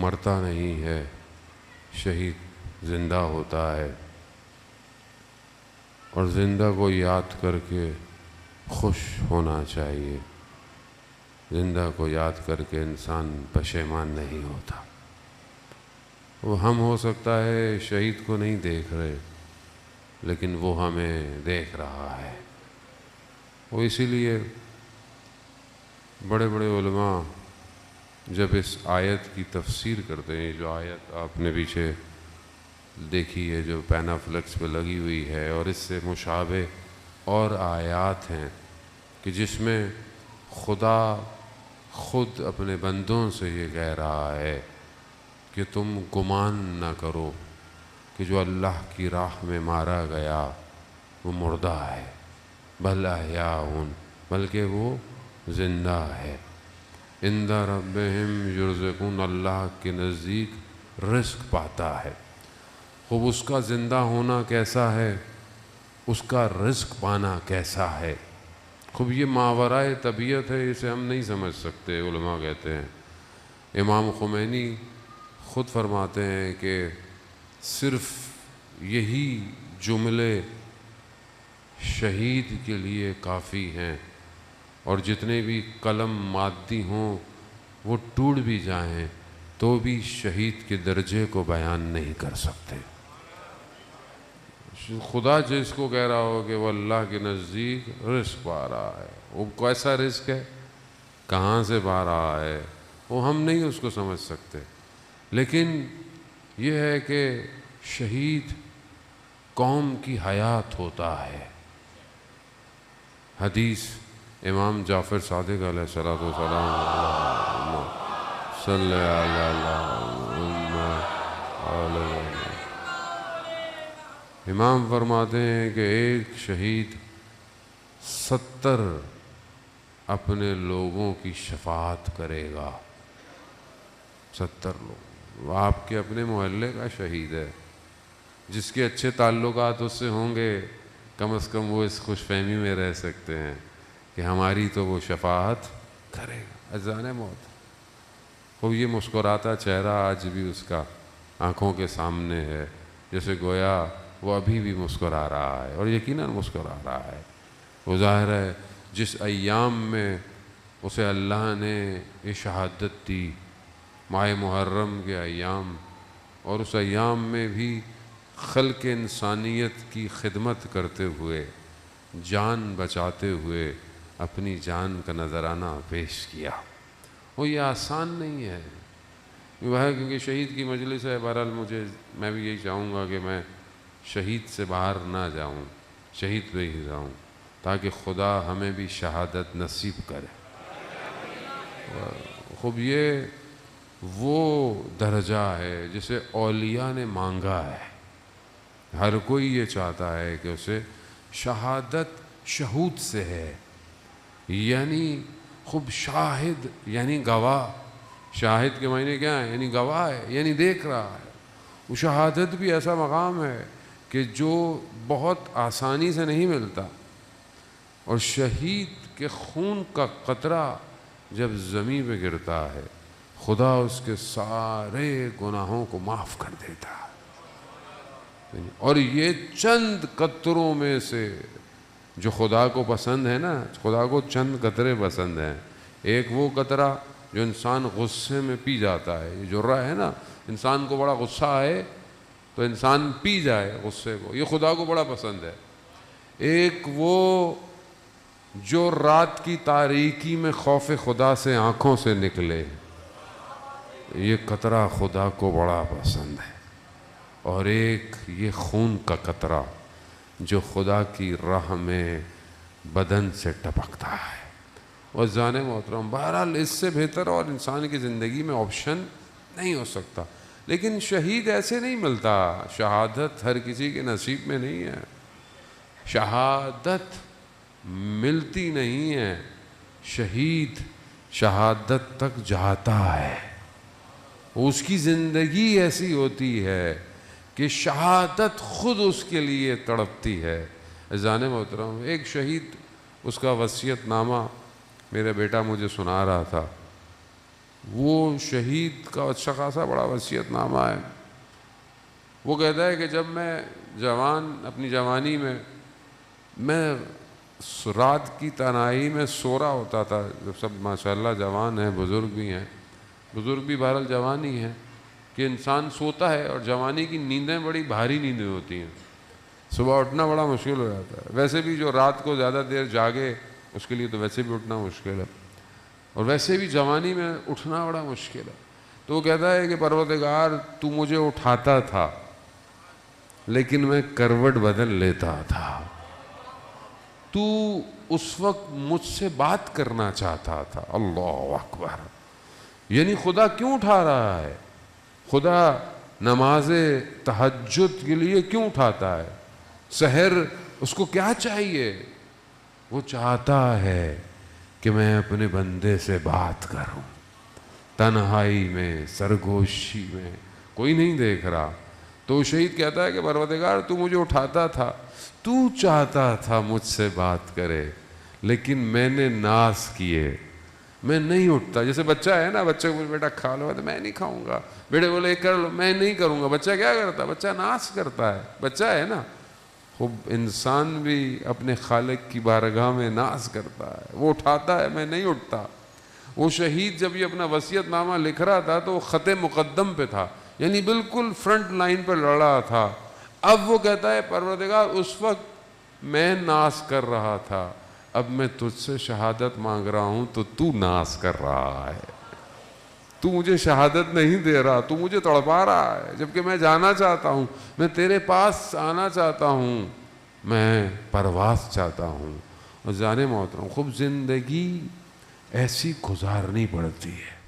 مرتا نہیں ہے، شہید زندہ ہوتا ہے، اور زندہ کو یاد کر کے خوش ہونا چاہیے۔ زندہ کو یاد کر کے انسان پشیمان نہیں ہوتا۔ وہ ہم ہو سکتا ہے شہید کو نہیں دیکھ رہے، لیکن وہ ہمیں دیکھ رہا ہے۔ وہ اسی لیے بڑے بڑے علماء جب اس آیت کی تفسیر کرتے ہیں، جو آیت آپ نے پیچھے دیکھی ہے جو پینا فلیکس پہ لگی ہوئی ہے، اور اس سے مشابہ اور آیات ہیں کہ جس میں خدا خود اپنے بندوں سے یہ کہہ رہا ہے کہ تم گمان نہ کرو کہ جو اللہ کی راہ میں مارا گیا وہ مردہ ہے، بل احیاء، بلکہ وہ زندہ ہے، عند ربہم یرزقون، اللہ کے نزدیک رزق پاتا ہے۔ خوب اس کا زندہ ہونا کیسا ہے، اس کا رزق پانا کیسا ہے۔ خوب یہ ماورائے طبیعت ہے، اسے ہم نہیں سمجھ سکتے، علماء کہتے ہیں۔ امام خمینی خود فرماتے ہیں کہ صرف یہی جملے شہید کے لیے کافی ہیں، اور جتنے بھی قلم مادی ہوں وہ ٹوٹ بھی جائیں تو بھی شہید کے درجے کو بیان نہیں کر سکتے۔ خدا جس کو کہہ رہا ہو کہ وہ اللہ کے نزدیک رزق پا رہا ہے، وہ کیسا رزق ہے، کہاں سے پا رہا ہے، وہ ہم نہیں اس کو سمجھ سکتے۔ لیکن یہ ہے کہ شہید قوم کی حیات ہوتا ہے۔ حدیث امام جعفر صادق علیہ الصلوۃ والسلام، اللہم صلی علی امام فرماتے ہیں کہ ایک شہید 70 اپنے لوگوں کی شفاعت کرے گا۔ 70 لوگ، وہ آپ کے اپنے محلے کا شہید ہے، جس کے اچھے تعلقات اس سے ہوں گے، کم از کم وہ اس خوش فہمی میں رہ سکتے ہیں کہ ہماری تو وہ شفاعت کرے گا۔ اذان موت، وہ یہ مسکراتا چہرہ آج بھی اس کا آنکھوں کے سامنے ہے، جیسے گویا وہ ابھی بھی مسکرا رہا ہے، اور یقیناً مسکرا رہا ہے۔ وہ ظاہر ہے جس ایام میں اسے اللہ نے یہ شہادت دی، ماہ محرم کے ایام، اور اس ایام میں بھی خلق انسانیت کی خدمت کرتے ہوئے، جان بچاتے ہوئے اپنی جان کا نذرانہ پیش کیا۔ وہ یہ آسان نہیں ہے، وہ ہے کیونکہ شہید کی مجلس ہے۔ بہرحال میں بھی یہی چاہوں گا کہ میں شہید سے باہر نہ جاؤں، شہید پہ ہی جاؤں، تاکہ خدا ہمیں بھی شہادت نصیب کرے۔ خوب یہ وہ درجہ ہے جسے اولیاء نے مانگا ہے۔ ہر کوئی یہ چاہتا ہے کہ اسے شہادت شہود سے ہے، یعنی خوب شاہد یعنی گواہ۔ شاہد کے معنی کیا ہے؟ یعنی گواہ ہے، یعنی دیکھ رہا ہے۔ وہ شہادت بھی ایسا مقام ہے کہ جو بہت آسانی سے نہیں ملتا، اور شہید کے خون کا قطرہ جب زمین پہ گرتا ہے، خدا اس کے سارے گناہوں کو معاف کر دیتا ہے۔ اور یہ چند قطروں میں سے جو خدا کو پسند ہے نا، خدا کو چند قطرے پسند ہیں۔ ایک وہ قطرہ جو انسان غصے میں پی جاتا ہے، یہ جرعہ ہے نا، انسان کو بڑا غصہ آئے تو انسان پی جائے غصے کو، یہ خدا کو بڑا پسند ہے۔ ایک وہ جو رات کی تاریکی میں خوف خدا سے آنکھوں سے نکلے، یہ قطرہ خدا کو بڑا پسند ہے۔ اور ایک یہ خون کا قطرہ جو خدا کی راہ میں بدن سے ٹپکتا ہے۔ اور جان محترم، بہرحال اس سے بہتر اور انسان کی زندگی میں آپشن نہیں ہو سکتا، لیکن شہید ایسے نہیں ملتا۔ شہادت ہر کسی کے نصیب میں نہیں ہے، شہادت ملتی نہیں ہے۔ شہید شہادت تک جاتا ہے، اس کی زندگی ایسی ہوتی ہے کہ شہادت خود اس کے لیے تڑپتی ہے۔ عزیزان محترم، ایک شہید، اس کا وصیت نامہ میرا بیٹا مجھے سنا رہا تھا وہ شہید کا اچھا خاصا بڑا وصیت نامہ ہے. وہ کہتا ہے کہ جب میں اپنی جوانی میں رات کی تنہائی میں سو رہا ہوتا تھا، جب سب ماشاءاللہ جوان ہیں، بزرگ بھی ہیں، بزرگ بھی بہرحال جوان ہی ہیں، کہ انسان سوتا ہے اور جوانی کی نیندیں بڑی بھاری نیندیں ہوتی ہیں، صبح اٹھنا بڑا مشکل ہو جاتا ہے. ویسے بھی جو رات کو زیادہ دیر جاگے اس کے لیے تو ویسے بھی اٹھنا مشکل ہے، اور ویسے بھی جوانی میں اٹھنا بڑا مشکل ہے. تو وہ کہتا ہے کہ پروردگار تو مجھے اٹھاتا تھا لیکن میں کروٹ بدل لیتا تھا. تو اس وقت مجھ سے بات کرنا چاہتا تھا. اللہ اکبر. یعنی خدا کیوں اٹھا رہا ہے؟ خدا نماز تہجد کے لیے کیوں اٹھاتا ہے؟ سحر اس کو کیا چاہیے؟ وہ چاہتا ہے کہ میں اپنے بندے سے بات کروں، تنہائی میں، سرگوشی میں، کوئی نہیں دیکھ رہا. تو شہید کہتا ہے کہ پروردگار تو مجھے اٹھاتا تھا، تو چاہتا تھا مجھ سے بات کرے، لیکن میں نے ناز کیے، میں نہیں اٹھتا. جیسے بچہ ہے نا، بچے کو بیٹا کھا لو تو میں نہیں کھاؤں گا، بیٹے بولے کر لو، میں نہیں کروں گا. بچہ کیا کرتا ہے؟ بچہ ناز کرتا ہے. بچہ ہے نا. خوب انسان بھی اپنے خالق کی بارگاہ میں ناز کرتا ہے، وہ اٹھاتا ہے، میں نہیں اٹھتا. وہ شہید جب یہ اپنا وصیت نامہ لکھ رہا تھا تو وہ خط مقدم پہ تھا، یعنی بالکل فرنٹ لائن پہ لڑ رہا تھا. اب وہ کہتا ہے پروردگار اس وقت میں ناز کر رہا تھا، اب میں تجھ سے شہادت مانگ رہا ہوں تو ناز کر رہا ہے. تو مجھے شہادت نہیں دے رہا، تو مجھے تڑپا رہا ہے، جبکہ میں جانا چاہتا ہوں، میں تیرے پاس آنا چاہتا ہوں، میں پرواز چاہتا ہوں. اور جانے محترم، خوب زندگی ایسی گزارنی پڑتی ہے.